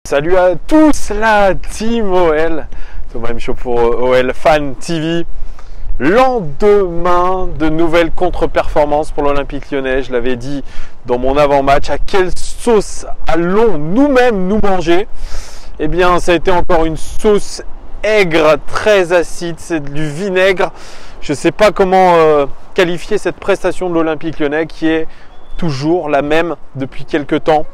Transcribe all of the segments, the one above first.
Salut à tous la team OL, Thomas M. Show pour OL Fan TV. Lendemain de nouvelles contre-performances pour l'Olympique Lyonnais, je l'avais dit dans mon avant-match, à quelle sauce allons nous-mêmes nous manger? Eh bien ça a été encore une sauce aigre, très acide, c'est du vinaigre. Je ne sais pas comment qualifier cette prestation de l'Olympique Lyonnais qui est toujours la même depuis quelques temps.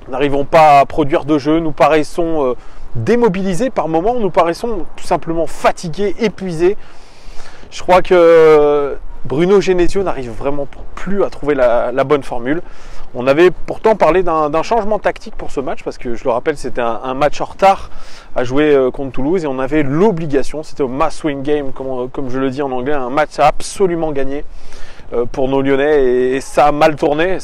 Nous n'arrivons pas à produire de jeu, nous paraissons démobilisés par moments, nous paraissons tout simplement fatigués, épuisés. Je crois que Bruno Genesio n'arrive vraiment plus à trouver la bonne formule. On avait pourtant parlé d'un changement tactique pour ce match, parce que je le rappelle, c'était un match en retard à jouer contre Toulouse et on avait l'obligation, c'était au must win game, comme je le dis en anglais, un match à absolument gagner pour nos Lyonnais, et ça a mal tourné,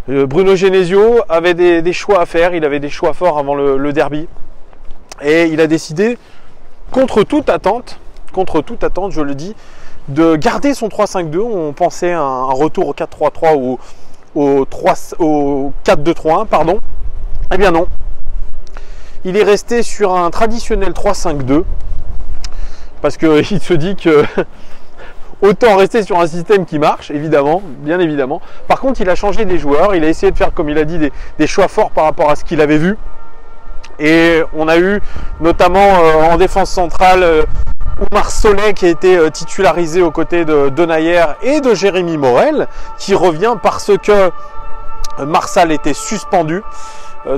Bruno Genesio avait des choix à faire, il avait des choix forts avant le derby et il a décidé, contre toute attente, je le dis, de garder son 3-5-2. On pensait à un retour au 4-3-3 ou au 4-2-3-1, pardon. Eh bien non, il est resté sur un traditionnel 3-5-2 parce qu'il se dit que autant rester sur un système qui marche, évidemment, bien évidemment. Par contre, il a changé des joueurs, il a essayé de faire, comme il a dit, des choix forts par rapport à ce qu'il avait vu. Et on a eu notamment en défense centrale Oumar Solet qui a été titularisé aux côtés de Denayer et de Jérémy Morel, qui revient parce que Marsal était suspendu.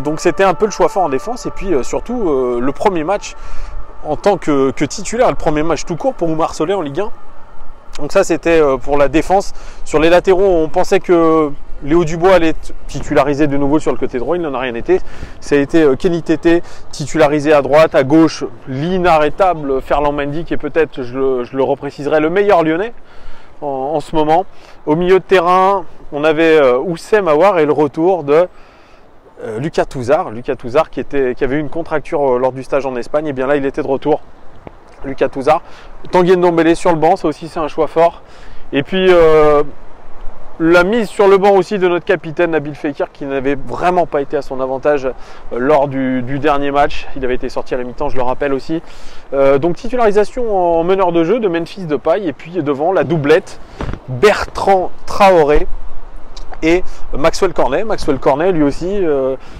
Donc c'était un peu le choix fort en défense. Et puis surtout le premier match en tant que titulaire, le premier match tout court pour Oumar Solet en Ligue 1. Donc ça c'était pour la défense. Sur les latéraux, on pensait que Léo Dubois allait être titularisé de nouveau sur le côté droit, il n'en a rien été. Ça a été Kenny Tété titularisé à droite, à gauche l'inarrêtable Ferland Mendy qui est peut-être, je le repréciserai, le meilleur Lyonnais en ce moment. Au milieu de terrain, on avait Oussem Aouar et le retour de Lucas Touzard qui avait eu une contracture lors du stage en Espagne. Et bien là il était de retour, Lucas Touzard. Tanguy Ndombele sur le banc, ça aussi c'est un choix fort. Et puis la mise sur le banc aussi de notre capitaine Nabil Fekir, qui n'avait vraiment pas été à son avantage lors du dernier match. Il avait été sorti à la mi-temps, je le rappelle aussi. Donc titularisation en meneur de jeu de Memphis Depay, et puis devant la doublette Bertrand Traoré et Maxwell Cornet. Maxwell Cornet lui aussi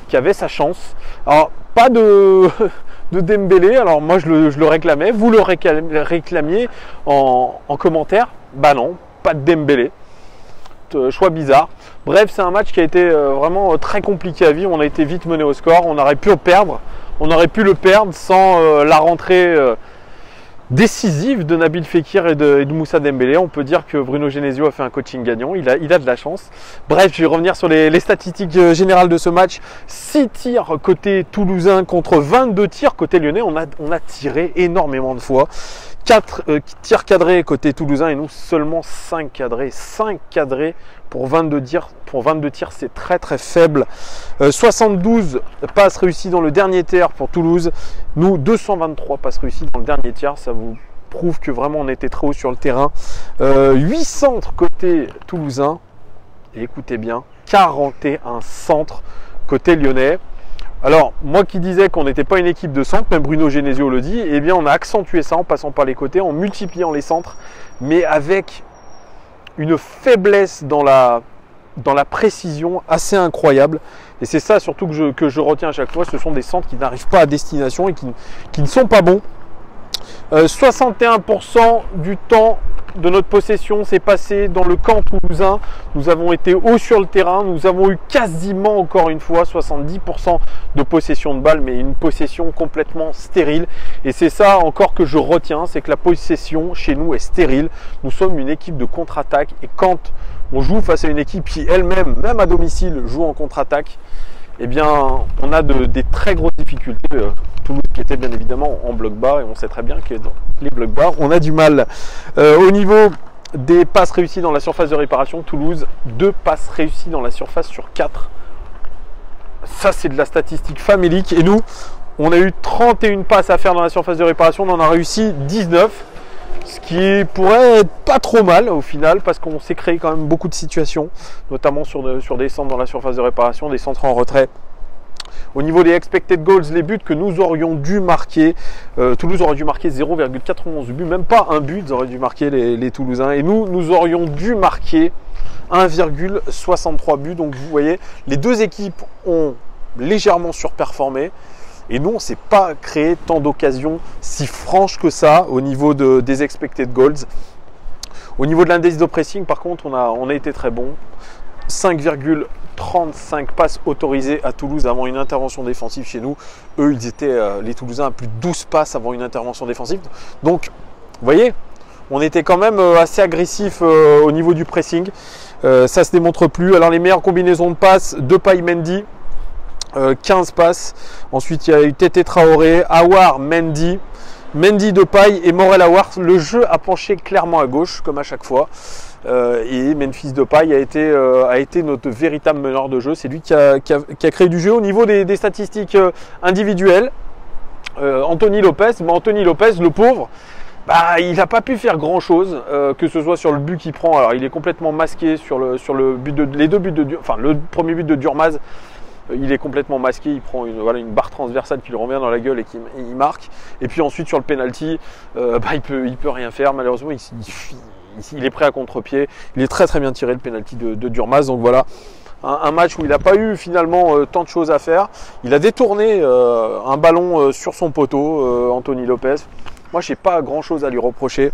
qui avait sa chance. Alors pas de Dembélé, alors moi je le réclamais, vous le réclamiez en commentaire. Bah non, pas de Dembélé. Choix bizarre. Bref, c'est un match qui a été vraiment très compliqué à vivre. On a été vite mené au score. On aurait pu le perdre. On aurait pu le perdre sans la rentrée décisive de Nabil Fekir et de Moussa Dembélé. On peut dire que Bruno Genesio a fait un coaching gagnant. Il a de la chance. Bref, je vais revenir sur les statistiques générales de ce match. 6 tirs côté toulousain contre 22 tirs côté lyonnais. On a tiré énormément de fois. 4 tirs cadrés côté toulousain et nous seulement 5 cadrés. 5 cadrés pour 22 tirs. Pour 22 tirs, c'est très très faible. 72 passes réussies dans le dernier tiers pour Toulouse. Nous, 223 passes réussies dans le dernier tiers. Ça vous prouve que vraiment on était très haut sur le terrain. 8 centres côté toulousain. Et écoutez bien, 41 centres côté lyonnais. Alors, moi qui disais qu'on n'était pas une équipe de centres, même Bruno Genesio le dit, eh bien on a accentué ça en passant par les côtés, en multipliant les centres, mais avec une faiblesse dans la précision assez incroyable. Et c'est ça surtout que je retiens à chaque fois, ce sont des centres qui n'arrivent pas à destination et qui ne sont pas bons. 61% du temps de notre possession s'est passé dans le camp toulousain. Nous avons été haut sur le terrain. Nous avons eu quasiment, encore une fois, 70% de possession de balle, mais une possession complètement stérile. Et c'est ça encore que je retiens, c'est que la possession chez nous est stérile. Nous sommes une équipe de contre-attaque, et quand on joue face à une équipe qui elle-même, même à domicile, joue en contre-attaque, eh bien, on a des très grosses difficultés. Toulouse qui était bien évidemment en bloc bas, et on sait très bien que dans les blocs bas, on a du mal. Au niveau des passes réussies dans la surface de réparation, Toulouse, 2 passes réussies dans la surface sur 4. Ça, c'est de la statistique famélique. Et nous, on a eu 31 passes à faire dans la surface de réparation, on en a réussi 19. Ce qui pourrait être pas trop mal au final, parce qu'on s'est créé quand même beaucoup de situations, notamment sur des centres dans la surface de réparation, des centres en retrait Au niveau des expected goals, les buts que nous aurions dû marquer, Toulouse aurait dû marquer 0,91 buts, même pas un but, ils auraient dû marquer les Toulousains. Et nous aurions dû marquer 1,63 buts. Donc vous voyez, les deux équipes ont légèrement surperformé. Et nous, on ne s'est pas créé tant d'occasions si franches que ça au niveau des expected goals. Au niveau de l'indice de pressing, par contre, on a été très bon. 5,35 passes autorisées à Toulouse avant une intervention défensive chez nous. Eux, ils étaient, les Toulousains, à plus de 12 passes avant une intervention défensive. Donc, vous voyez, on était quand même assez agressif au niveau du pressing. Ça ne se démontre plus. Alors, les meilleures combinaisons de passes, Depay, Mendy. 15 passes. Ensuite, il y a eu Tété Traoré, Aouar, Mendy, Depay et Morel Aouar. Le jeu a penché clairement à gauche, comme à chaque fois. Et Memphis Depay a été notre véritable meneur de jeu. C'est lui qui a créé du jeu. Au niveau des statistiques individuelles, Anthony Lopez, le pauvre, il n'a pas pu faire grand chose, que ce soit sur le but qu'il prend. Alors, il est complètement masqué sur le but les deux buts le premier but de Durmaz. Il est complètement masqué, il prend une barre transversale qui lui revient dans la gueule et il marque. Et puis ensuite sur le penalty, il peut rien faire. Malheureusement, il est prêt à contre-pied. Il est très très bien tiré le penalty de Durmaz. Donc voilà, un match où il n'a pas eu finalement tant de choses à faire. Il a détourné un ballon sur son poteau, Anthony Lopez. Moi, j'ai pas grand chose à lui reprocher.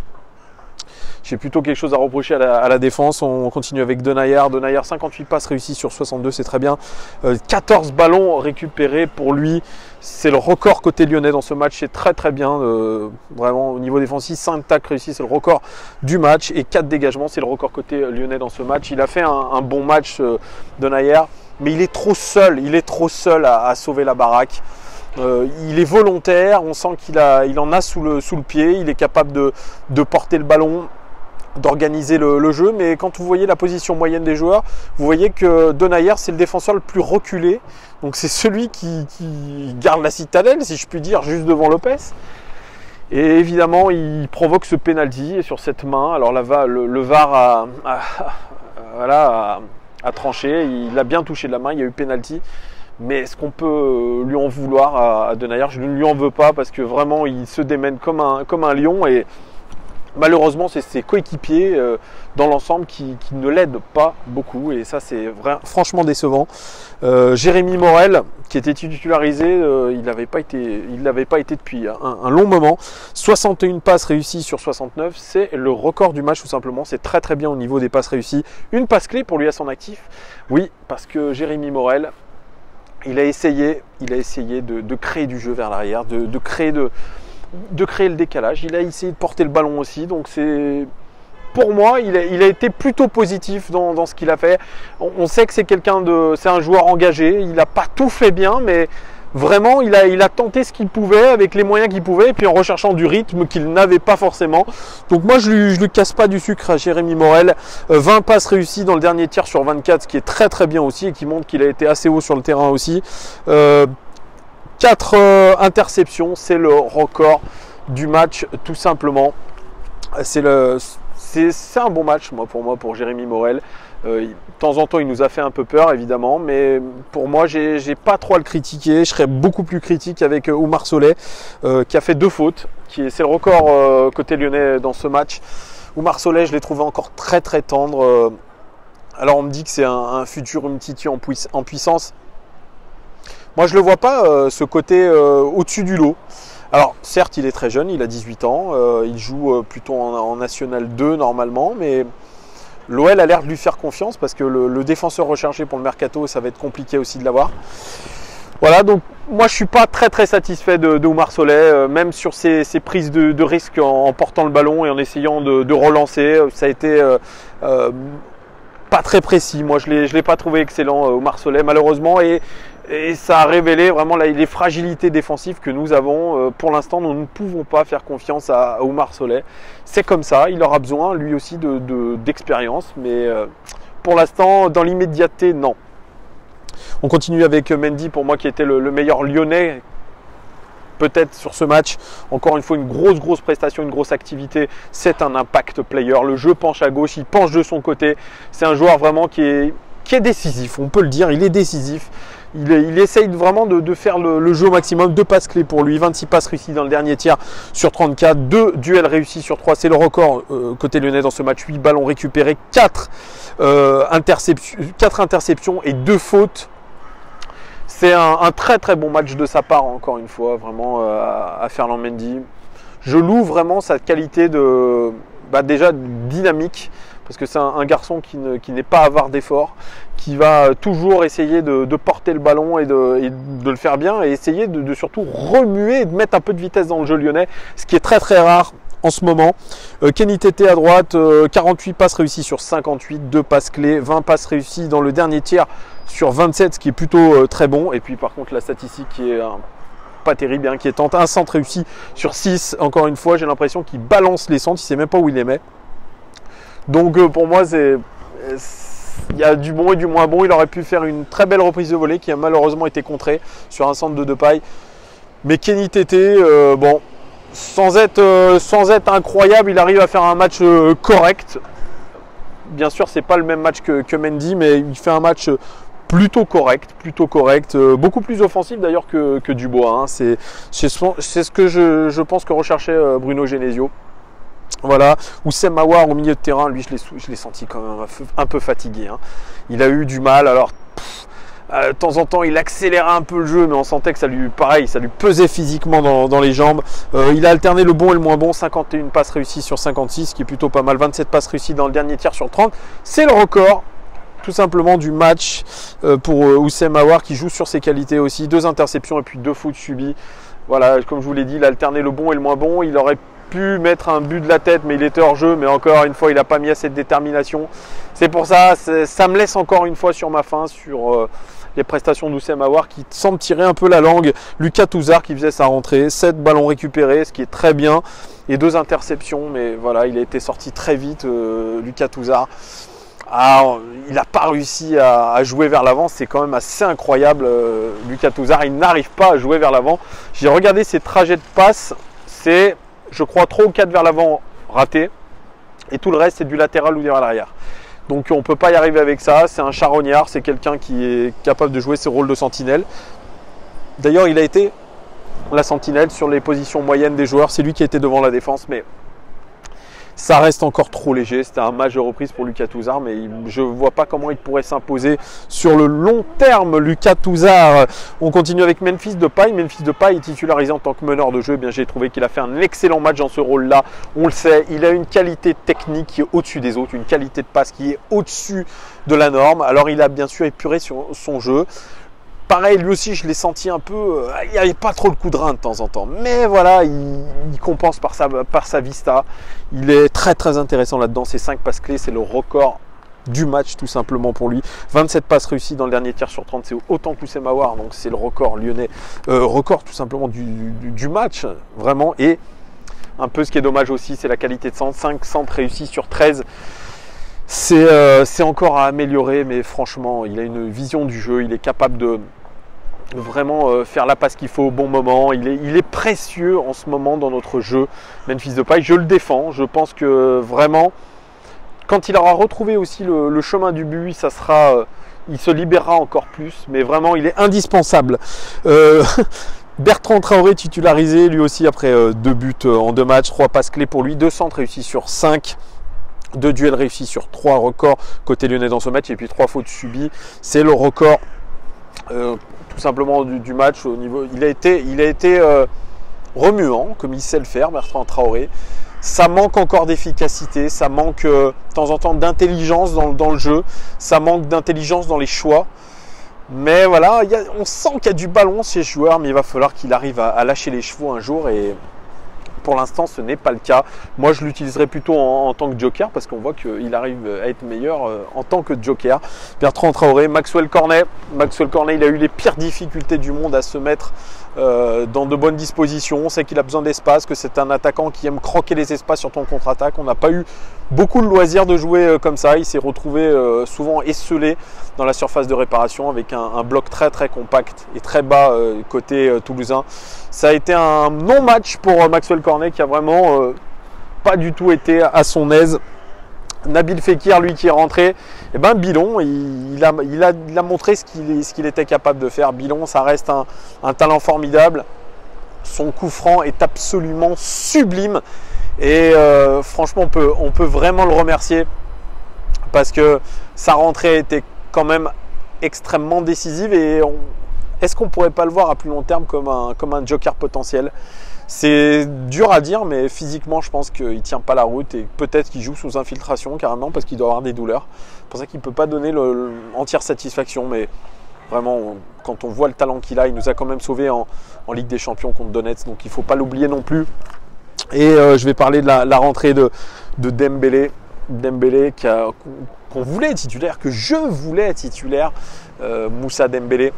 J'ai plutôt quelque chose à reprocher à la défense. On continue avec Denayer. 58 passes réussies sur 62, c'est très bien. 14 ballons récupérés pour lui. C'est le record côté lyonnais dans ce match. C'est très très bien. Vraiment au niveau défensif, 5 tacles réussis, c'est le record du match. Et 4 dégagements, c'est le record côté lyonnais dans ce match. Il a fait un bon match, Denayer. Mais il est trop seul. Il est trop seul à sauver la baraque. Il est volontaire. On sent qu'il en a sous le pied. Il est capable de porter le ballon, d'organiser le jeu, mais quand vous voyez la position moyenne des joueurs, vous voyez que Denayer, c'est le défenseur le plus reculé, donc c'est celui qui garde la citadelle, si je puis dire, juste devant Lopez. Et évidemment, il provoque ce penalty sur cette main. Alors là, le VAR a tranché, il a bien touché de la main, il y a eu penalty. Mais est-ce qu'on peut lui en vouloir à Denayer? Je ne lui en veux pas parce que vraiment, il se démène comme un lion et malheureusement, c'est ses coéquipiers dans l'ensemble qui ne l'aident pas beaucoup. Et ça, c'est franchement décevant. Jérémy Morel, qui était titularisé, il n'avait pas été depuis un long moment. 61 passes réussies sur 69. C'est le record du match tout simplement. C'est très très bien au niveau des passes réussies. Une passe clé pour lui à son actif. Oui, parce que Jérémy Morel, il a essayé de créer du jeu vers l'arrière, de créer le décalage. Il a essayé de porter le ballon aussi. Donc pour moi, il a été plutôt positif dans ce qu'il a fait. On sait que c'est un joueur engagé. Il n'a pas tout fait bien, mais vraiment, il a tenté ce qu'il pouvait avec les moyens qu'il pouvait, et puis en recherchant du rythme qu'il n'avait pas forcément. Donc moi, je lui casse pas du sucre à Jérémy Morel. 20 passes réussies dans le dernier tiers sur 24, ce qui est très très bien aussi et qui montre qu'il a été assez haut sur le terrain aussi. 4 interceptions, c'est le record du match tout simplement. C'est un bon match pour Jérémy Morel. De temps en temps, il nous a fait un peu peur évidemment, mais pour moi, j'ai pas trop à le critiquer. Je serais beaucoup plus critique avec Oumar Solet qui a fait 2 fautes. C'est le record côté lyonnais dans ce match. Oumar Solet, je l'ai trouvé encore très très tendre. Alors on me dit que c'est un futur Umtiti en puissance. Moi, je ne le vois pas, ce côté au-dessus du lot. Alors, certes, il est très jeune, il a 18 ans. Il joue plutôt en National 2 normalement. Mais l'OL a l'air de lui faire confiance parce que le défenseur recherché pour le mercato, ça va être compliqué aussi de l'avoir. Voilà, donc moi, je ne suis pas très très satisfait de Oumar Solet. Même sur ses prises de risque en portant le ballon et en essayant de relancer. Ça a été pas très précis. Moi, je l'ai pas trouvé excellent, Oumar Solet, malheureusement. Et ça a révélé vraiment les fragilités défensives que nous avons. Pour l'instant, nous ne pouvons pas faire confiance à Oumar Solet. C'est comme ça, il aura besoin lui aussi d'expérience. Mais pour l'instant, dans l'immédiateté, non. On continue avec Mendy, pour moi qui était le meilleur lyonnais peut-être sur ce match. Encore une fois, une grosse prestation, une grosse activité. C'est un impact player. Le jeu penche à gauche, il penche de son côté. C'est un joueur vraiment qui est décisif, on peut le dire, il est décisif. il essaye vraiment de faire le jeu au maximum. 2 passes clés pour lui, 26 passes réussies dans le dernier tiers sur 34, 2 duels réussis sur 3, c'est le record côté lyonnais dans ce match. 8 ballons récupérés, 4 interceptions et 2 fautes. C'est un très très bon match de sa part, encore une fois, vraiment à Ferland Mendy. Je loue vraiment sa qualité de déjà dynamique, parce que c'est un garçon qui n'est pas avare d'efforts, qui va toujours essayer de porter le ballon et de le faire bien, et essayer de surtout remuer et de mettre un peu de vitesse dans le jeu lyonnais, ce qui est très très rare en ce moment. Kenny Tété à droite, 48 passes réussies sur 58, 2 passes clés, 20 passes réussies dans le dernier tiers sur 27, ce qui est plutôt très bon. Et puis par contre la statistique qui est pas terrible, inquiétante, un centre réussi sur 6. Encore une fois, j'ai l'impression qu'il balance les centres, il ne sait même pas où il les met. Donc pour moi, il y a du bon et du moins bon. Il aurait pu faire une très belle reprise de volée qui a malheureusement été contrée sur un centre de Depay. Mais Kenny Tété, bon, sans être incroyable, il arrive à faire un match correct. Bien sûr, c'est pas le même match que Mendy, mais il fait un match plutôt correct, beaucoup plus offensif d'ailleurs que Dubois. Hein. C'est ce que je pense que recherchait Bruno Genesio. Voilà, Oussem Aouar au milieu de terrain, lui je l'ai senti quand même un peu fatigué. Hein. Il a eu du mal, alors de temps en temps il accélérait un peu le jeu, mais on sentait que ça lui pesait physiquement dans les jambes. Il a alterné le bon et le moins bon, 51 passes réussies sur 56, ce qui est plutôt pas mal, 27 passes réussies dans le dernier tiers sur 30. C'est le record tout simplement du match pour Oussem Aouar, qui joue sur ses qualités aussi, 2 interceptions et puis 2 fautes subies. Voilà, comme je vous l'ai dit, il a alterné le bon et le moins bon. Il aurait pu mettre un but de la tête, mais il était hors jeu, mais encore une fois il n'a pas mis assez de détermination. C'est pour ça, ça me laisse encore une fois sur ma faim sur les prestations d'Oussem Aouar, qui semble tirer un peu la langue. Lucas Touzard qui faisait sa rentrée, 7 ballons récupérés, ce qui est très bien, et 2 interceptions, mais voilà, il a été sorti très vite, Lucas Touzard. Il n'a pas réussi à jouer vers l'avant, c'est quand même assez incroyable. Lucas Touzard, il n'arrive pas à jouer vers l'avant. J'ai regardé ses trajets de passe, c'est, je crois, 3 ou 4 vers l'avant ratés, et tout le reste c'est du latéral ou vers l'arrière. Donc on ne peut pas y arriver avec ça. C'est un charognard, c'est quelqu'un qui est capable de jouer ses rôles de sentinelle. D'ailleurs, il a été la sentinelle sur les positions moyennes des joueurs, c'est lui qui était devant la défense, mais ça reste encore trop léger. C'était un match de reprise pour Lucas Touzard, mais je ne vois pas comment il pourrait s'imposer sur le long terme. Lucas Touzard. On continue avec Memphis Depay. Memphis Depay est titularisé en tant que meneur de jeu. Eh bien, j'ai trouvé qu'il a fait un excellent match dans ce rôle-là. On le sait, il a une qualité technique qui est au-dessus des autres, une qualité de passe qui est au-dessus de la norme. Alors, il a bien sûr épuré sur son jeu. Pareil, lui aussi, je l'ai senti un peu. Il n'y avait pas trop le coup de rein de temps en temps. Mais voilà, il compense par sa vista. Il est très très intéressant là-dedans. Ces 5 passes clés, c'est le record du match tout simplement pour lui. 27 passes réussies dans le dernier tiers sur 30, c'est autant que Oussem Aouar. Donc c'est le record lyonnais. Record tout simplement du match, vraiment. Et un peu ce qui est dommage aussi, c'est la qualité de centre. 5 centres réussis sur 13. C'est encore à améliorer, mais franchement, il a une vision du jeu. Il est capable de vraiment faire la passe qu'il faut au bon moment. Il est précieux en ce moment dans notre jeu, Memphis Depay. Je le défends. Je pense que vraiment, quand il aura retrouvé aussi le chemin du but, ça sera, il se libérera encore plus. Mais vraiment, il est indispensable. Bertrand Traoré titularisé, lui aussi après 2 buts en 2 matchs, 3 passes clés pour lui, 2 centres réussis sur 5. 2 duels réussis sur 3, record côté lyonnais dans ce match, et puis 3 fautes subies. C'est le record tout simplement du match au niveau. Il a été remuant, comme il sait le faire, Bertrand Traoré. Ça manque encore d'efficacité, ça manque de temps en temps d'intelligence dans le jeu, ça manque d'intelligence dans les choix. Mais voilà, on sent qu'il y a du ballon chez les joueurs, mais il va falloir qu'il arrive à lâcher les chevaux un jour, et pour l'instant ce n'est pas le cas. Moi je l'utiliserai plutôt en tant que joker, parce qu'on voit qu'il arrive à être meilleur en tant que joker. Bertrand Traoré, Maxwell Cornet, il a eu les pires difficultés du monde à se mettre dans de bonnes dispositions. On sait qu'il a besoin d'espace, que c'est un attaquant qui aime croquer les espaces sur ton contre-attaque. On n'a pas eu beaucoup de loisirs de jouer comme ça. Il s'est retrouvé souvent esselé dans la surface de réparation avec un bloc très très compact et très bas côté toulousain. Ça a été un non-match pour Maxwell Cornet, qui a vraiment pas du tout été à son aise Nabil Fekir, lui qui est rentré, et ben Bilon, il a montré ce qu'il était capable de faire. Bilon, ça reste un talent formidable. Son coup franc est absolument sublime. Et franchement, on peut vraiment le remercier parce que sa rentrée était quand même extrêmement décisive. Et est-ce qu'on ne pourrait pas le voir à plus long terme comme un joker potentiel? C'est dur à dire, mais physiquement, je pense qu'il ne tient pas la route et peut-être qu'il joue sous infiltration carrément parce qu'il doit avoir des douleurs. C'est pour ça qu'il ne peut pas donner entière satisfaction. Mais vraiment, quand on voit le talent qu'il a, il nous a quand même sauvés en Ligue des Champions contre Donetsk. Donc il ne faut pas l'oublier non plus. Et je vais parler de la rentrée de Dembélé. Dembélé qu'on voulait titulaire, que je voulais titulaire, Moussa Dembélé.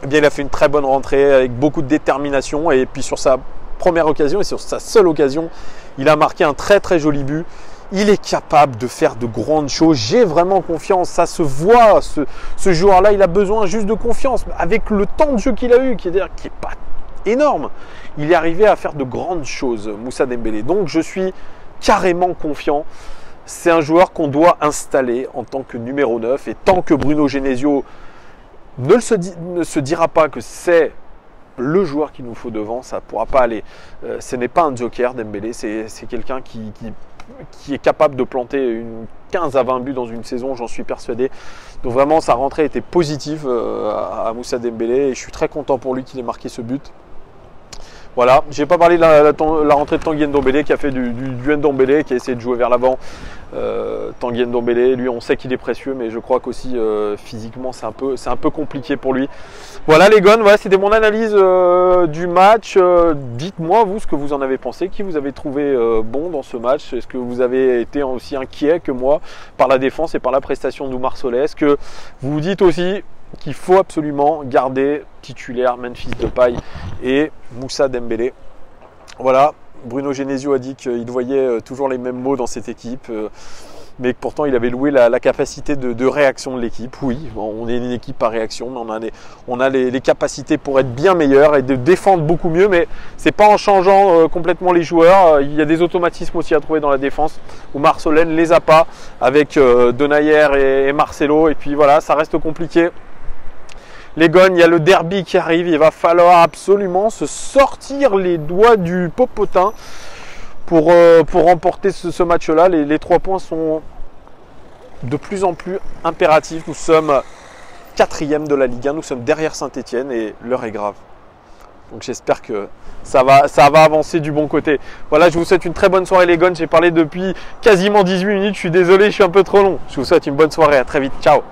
Eh bien, il a fait une très bonne rentrée avec beaucoup de détermination. Et puis sur sa première occasion et sur sa seule occasion, il a marqué un très très joli but. Il est capable de faire de grandes choses. J'ai vraiment confiance. Ça se voit. Ce joueur-là, il a besoin juste de confiance. Avec le temps de jeu qu'il a eu, qui est pas énorme, il est arrivé à faire de grandes choses, Moussa Dembélé. Donc je suis carrément confiant. C'est un joueur qu'on doit installer en tant que numéro 9. Et tant que Bruno Genesio ne se dira pas que c'est le joueur qu'il nous faut devant, ça ne pourra pas aller. Ce n'est pas un joker, Dembélé. C'est quelqu'un qui est capable de planter une 15 à 20 buts dans une saison, j'en suis persuadé. Donc vraiment, sa rentrée était positive à Moussa Dembélé. Et je suis très content pour lui qu'il ait marqué ce but. Voilà, je n'ai pas parlé de la rentrée de Tanguy Ndombele qui a fait du Ndombele, qui a essayé de jouer vers l'avant. Tanguy Ndombele, lui on sait qu'il est précieux, mais je crois qu'aussi physiquement c'est un peu compliqué pour lui. Voilà les gars, voilà, c'était mon analyse du match. Dites-moi vous ce que vous en avez pensé, qui vous avez trouvé bon dans ce match. Est-ce que vous avez été aussi inquiet que moi par la défense et par la prestation d'Oumar Soleh? Est-ce que vous vous dites aussi qu'il faut absolument garder titulaire Memphis Depay et Moussa Dembélé? Voilà, Bruno Genesio a dit qu'il voyait toujours les mêmes mots dans cette équipe, mais que pourtant il avait loué la capacité de réaction de l'équipe. Oui, bon, on est une équipe à réaction, mais on a les capacités pour être bien meilleur et de défendre beaucoup mieux, mais c'est pas en changeant complètement les joueurs. Il y a des automatismes aussi à trouver dans la défense. Oumar Soleh ne les a pas avec Denayer et Marcelo, et puis voilà, ça reste compliqué. Les Gones, il y a le derby qui arrive, il va falloir absolument se sortir les doigts du popotin pour remporter ce match-là. Les 3 points sont de plus en plus impératifs. Nous sommes 4e de la Ligue 1, nous sommes derrière Saint-Etienne et l'heure est grave. Donc j'espère que ça va avancer du bon côté. Voilà, je vous souhaite une très bonne soirée les Gones. J'ai parlé depuis quasiment 18 minutes, je suis désolé, je suis un peu trop long. Je vous souhaite une bonne soirée, à très vite, ciao.